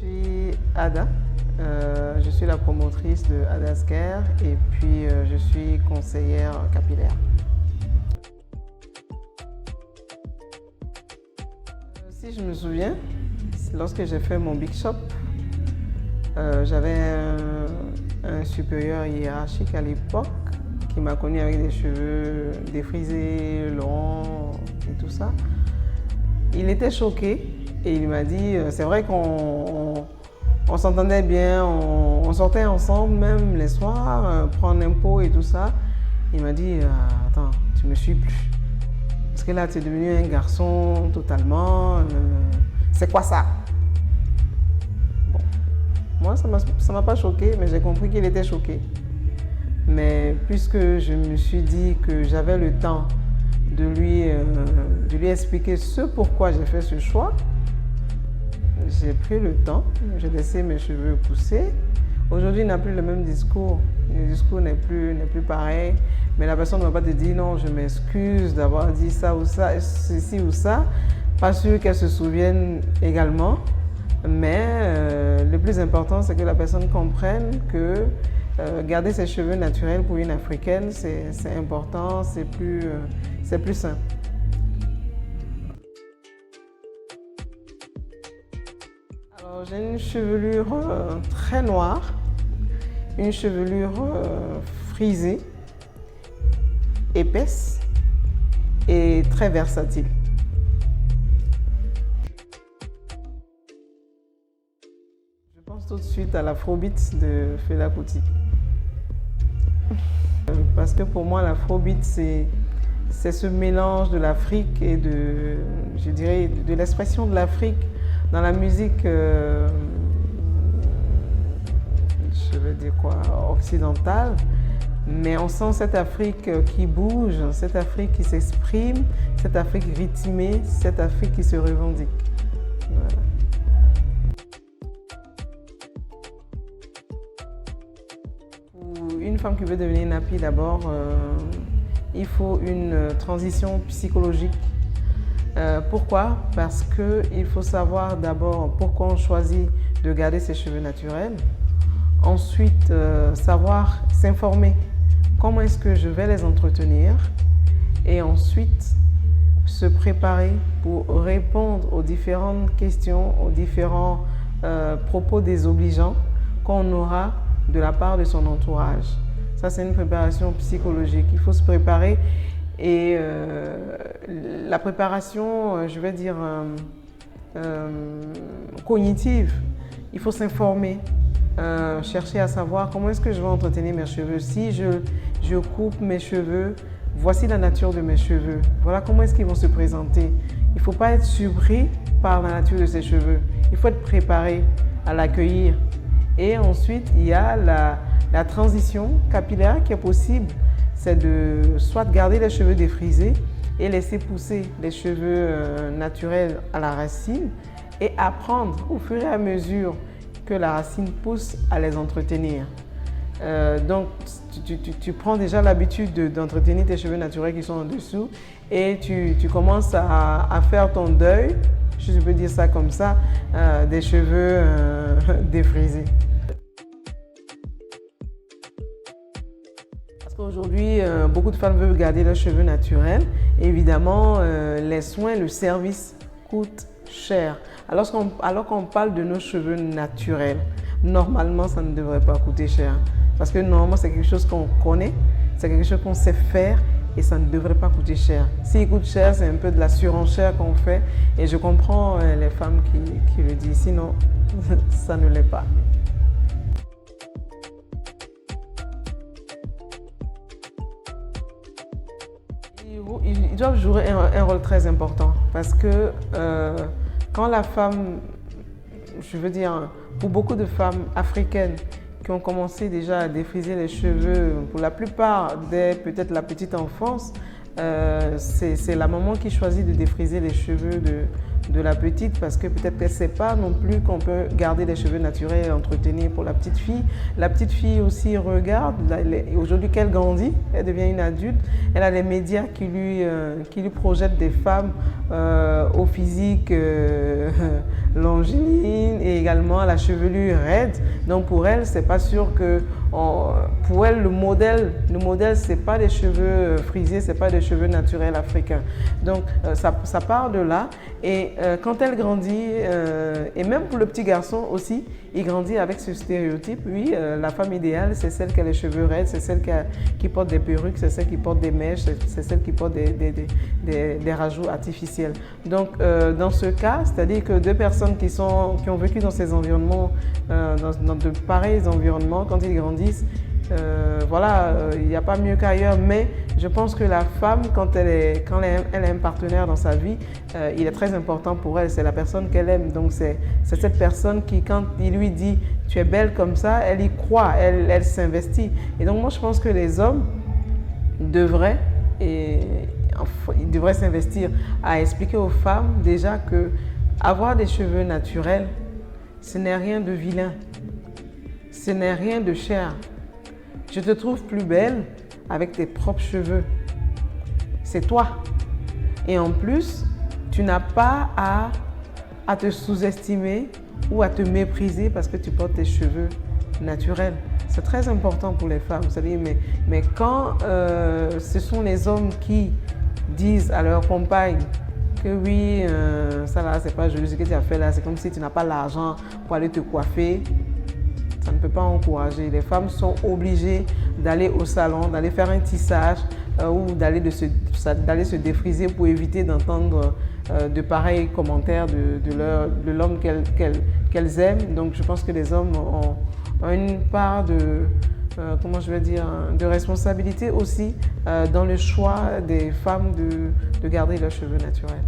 suis Ada, je suis la promotrice de Ada's Care et puis je suis conseillère capillaire. Si je me souviens, lorsque j'ai fait mon Big Shop, j'avais un supérieur hiérarchique à l'époque qui m'a connu avec des cheveux défrisés, longs et tout ça. Il était choqué et il m'a dit, c'est vrai qu'on s'entendait bien, on sortait ensemble même les soirs, prendre un pot et tout ça. Il m'a dit, attends, tu me suis plus. Parce que là, tu es devenu un garçon totalement. C'est quoi ça? Bon, moi, ça ne m'a pas choqué, mais j'ai compris qu'il était choqué. Mais puisque je me suis dit que j'avais le temps de lui expliquer ce pourquoi j'ai fait ce choix, j'ai pris le temps, j'ai laissé mes cheveux pousser. Aujourd'hui, il n'a plus le même discours. Le discours n'est plus pareil. Mais la personne ne va pas te dire non, je m'excuse d'avoir dit ça ou ça, ceci ou ça. Pas sûr qu'elle se souvienne également. Mais le plus important, c'est que la personne comprenne que garder ses cheveux naturels pour une Africaine, c'est important, c'est plus sain. Alors, j'ai une chevelure très noire, une chevelure frisée, épaisse et très versatile. Je pense tout de suite à l'afrobeat de Fela Kuti. Parce que pour moi, l'afrobeat, c'est ce mélange de l'Afrique et je dirais, de l'expression de l'Afrique dans la musique, je veux dire quoi, occidentale. Mais on sent cette Afrique qui bouge, cette Afrique qui s'exprime, cette Afrique rythmée, cette Afrique qui se revendique. Voilà. Pour une femme qui veut devenir nappy, d'abord, il faut une transition psychologique. Pourquoi? Parce qu'il faut savoir d'abord pourquoi on choisit de garder ses cheveux naturels. Ensuite, savoir s'informer. Comment est-ce que je vais les entretenir? Et ensuite, se préparer pour répondre aux différentes questions, aux différents propos désobligeants qu'on aura de la part de son entourage. Ça, c'est une préparation psychologique. Il faut se préparer et la préparation, je vais dire, cognitive. Il faut s'informer, chercher à savoir comment est-ce que je vais entretenir mes cheveux. Si je coupe mes cheveux, voici la nature de mes cheveux. Voilà comment est-ce qu'ils vont se présenter. Il ne faut pas être surpris par la nature de ses cheveux. Il faut être préparé à l'accueillir. Et ensuite, il y a la transition capillaire qui est possible. C'est de soit garder les cheveux défrisés et laisser pousser les cheveux naturels à la racine et apprendre au fur et à mesure que la racine pousse à les entretenir. Donc, tu prends déjà l'habitude d'entretenir tes cheveux naturels qui sont en dessous et tu commences à faire ton deuil, je peux dire ça comme ça, des cheveux défrisés. Parce qu'aujourd'hui, beaucoup de femmes veulent garder leurs cheveux naturels. Et évidemment, les soins, le service coûtent cher. Alors qu'on parle de nos cheveux naturels, normalement, ça ne devrait pas coûter cher. Parce que normalement, c'est quelque chose qu'on connaît, c'est quelque chose qu'on sait faire et ça ne devrait pas coûter cher. S'il coûte cher, c'est un peu de la surenchère qu'on fait et je comprends les femmes qui le disent, sinon, ça ne l'est pas. Ils doivent jouer un rôle très important parce que quand la femme, je veux dire, pour beaucoup de femmes africaines qui ont commencé déjà à défriser les cheveux, pour la plupart dès peut-être la petite enfance, c'est la maman qui choisit de défriser les cheveux de la petite parce que peut-être qu'elle ne sait pas non plus qu'on peut garder les cheveux naturels et entretenir pour la petite fille. La petite fille aussi regarde, aujourd'hui qu'elle grandit, elle devient une adulte, elle a les médias qui lui projettent des femmes au physique longiligne et également la chevelure raide. Donc pour elle, c'est pas sûr que pour elle le modèle c'est pas des cheveux frisés, c'est pas des cheveux naturels africains. Donc ça part de là. Et quand elle grandit, et même pour le petit garçon aussi, il grandit avec ce stéréotype. Oui, la femme idéale, c'est celle qui a les cheveux raides, c'est celle qui porte des perruques, c'est celle qui porte des mèches, c'est celle qui porte des rajouts artificiels. Donc dans ce cas, c'est-à-dire que deux personnes qui ont vécu dans ces environnements, dans de pareils environnements, quand ils grandissent, il n'y a pas mieux qu'ailleurs, mais je pense que la femme, quand elle a un partenaire dans sa vie, il est très important pour elle, c'est la personne qu'elle aime. Donc c'est cette personne qui, quand il lui dit « tu es belle comme ça », elle y croit, elle s'investit. Et donc moi je pense que les hommes devraient s'investir à expliquer aux femmes déjà que avoir des cheveux naturels, ce n'est rien de vilain, ce n'est rien de cher. Je te trouve plus belle avec tes propres cheveux. C'est toi. Et en plus, tu n'as pas à te sous-estimer ou à te mépriser parce que tu portes tes cheveux naturels. C'est très important pour les femmes. C'est-à-dire, mais quand ce sont les hommes qui disent à leur compagne que oui, ça là, c'est pas joli ce que tu as fait là, c'est comme si tu n'as pas l'argent pour aller te coiffer. Ça ne peut pas encourager. Les femmes sont obligées d'aller au salon, d'aller faire un tissage ou d'aller se défriser pour éviter d'entendre de pareils commentaires de l'homme qu'elles aiment. Donc je pense que les hommes ont une part de responsabilité aussi dans le choix des femmes de garder leurs cheveux naturels.